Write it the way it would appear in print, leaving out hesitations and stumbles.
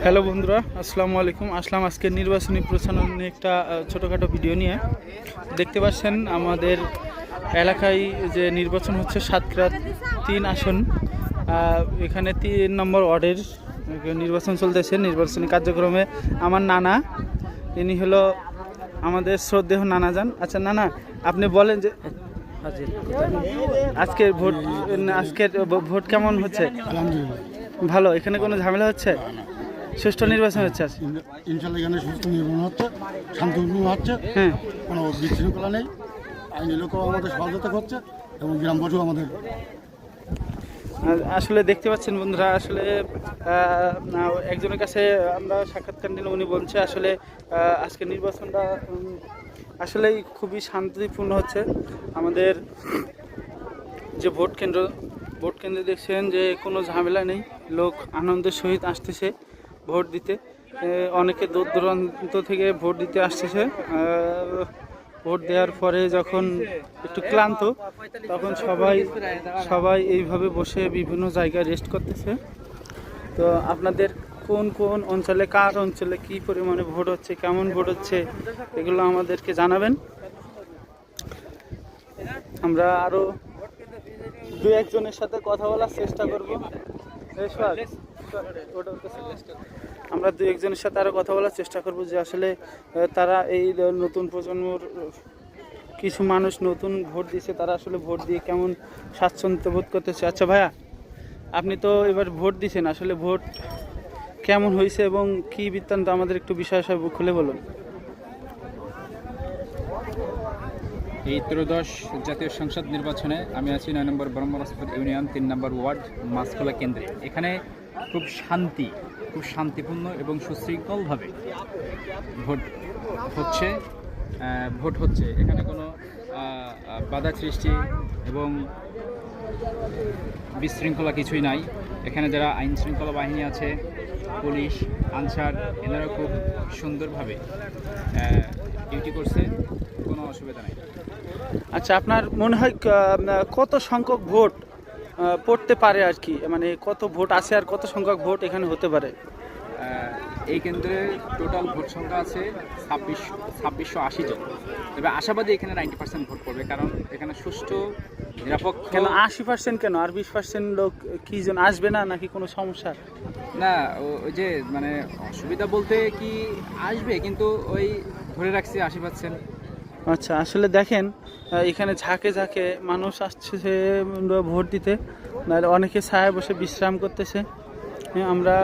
Hello বন্ধুরা, আসসালামু আলাইকুম। আসলাম আজকের নির্বাচনী প্রচারণা নিয়ে একটা ছোটোখাটো ভিডিও নিয়ে। দেখতে পাচ্ছেন আমাদের এলাকায় যে নির্বাচন হচ্ছে সাতক্ষীরা 3 আসন, এখানে 3 নম্বর ওয়ার্ডের নির্বাচন চলতেছে। নির্বাচনী কার্যক্রমে আমার নানা, ইনি হলো আমাদের শ্রদ্ধেয় নানা যান। আচ্ছা নানা, আপনি বলেন যে আজকের ভোট কেমন হচ্ছে? আলহামদুলিল্লাহ ভালো। এখানে কোনো ঝামেলা হচ্ছে? সুষ্ঠু নির্বাচন হচ্ছে? ইনশাল্লাহ এখানে সুস্থ নির্বাচন হচ্ছে, শান্তিপূর্ণ হচ্ছে। হ্যাঁ, কোনো বিশৃঙ্খলা নেই। আইনি লোকও আমাদের সহযোগিতা করছে এবং গ্রামবাসীও আমাদের। আসলে দেখতে পাচ্ছেন বন্ধুরা, আসলে একজনের কাছে আমরা সাক্ষাৎকার নিলে উনি বলছে আসলে আজকের নির্বাচনটা আসলেই খুবই শান্তিপূর্ণ হচ্ছে। আমাদের যে ভোট কেন্দ্রে দেখছেন যে কোনো ঝামেলা নেই, লোক আনন্দের সহিত আসতেছে ভোট দিতে। অনেকে দূর দূরান্ত থেকে ভোট দিতে আসতেছে। ভোট দেওয়ার পরে যখন একটু ক্লান্ত, তখন সবাই এইভাবে বসে বিভিন্ন জায়গায় রেস্ট করতেছে। তো আপনাদের কোন কোন অঞ্চলে, কার অঞ্চলে কী পরিমাণে ভোট হচ্ছে, কেমন ভোট হচ্ছে, এগুলো আমাদেরকে জানাবেন। আমরা আরও দু একজনের সাথে কথা বলার চেষ্টা করব। আমরা দু একজনের সাথে আরও কথা বলার চেষ্টা করব যে আসলে তারা এই নতুন প্রজন্মর কিছু মানুষ নতুন ভোট দিচ্ছে, তারা আসলে ভোট দিয়ে কেমন স্বাচ্ছন্দ্য বোধ করতেছে। আচ্ছা ভাইয়া, আপনি তো এবার ভোট দিয়েছেন, আসলে ভোট কেমন হয়েছে এবং কী বৃত্তান্ত আমাদের একটু বিষয় সব খুলে বলুন। এই ত্রয়োদশ জাতীয় সংসদ নির্বাচনে আমি আছি 9 নম্বর ব্রহ্মরাজপুর ইউনিয়ন 3 নম্বর ওয়ার্ড মাছখোলা কেন্দ্রে। এখানে খুব শান্তিপূর্ণ এবং সুশৃঙ্খলভাবে ভোট হচ্ছে। এখানে কোনো বাধা সৃষ্টি এবং বিশৃঙ্খলা কিছুই নাই। এখানে যারা আইন শৃঙ্খলা বাহিনী আছে, পুলিশ, আনসার, এনারা খুব সুন্দরভাবে ডিউটি করছে, কোনো অসুবিধা নেই। আচ্ছা, আপনার মনে হয় কত সংখ্যক ভোট পড়তে পারে আর কি, মানে কত ভোট আছে আর কত সংখ্যক ভোট এখানে হতে পারে? এই কেন্দ্রে টোটাল ভোট সংখ্যা আছে 2680 জন। তবে আশাবাদী এখানে 90% ভোট পড়বে, কারণ এখানে সুষ্ঠু নিরপেক্ষ। কেন 80% কেন? আর 20% লোক কি জন আসবে না, নাকি কোনো সমস্যা? না, ওই যে মানে অসুবিধা বলতে কি, আসবে কিন্তু ওই ধরে রাখছে 80%। আচ্ছা, আসলে দেখেন এখানে ঝাঁকে ঝাঁকে মানুষ আসছে ভোট দিতে, নাহলে অনেকে ছায়ায় বসে বিশ্রাম করতেছে। আমরা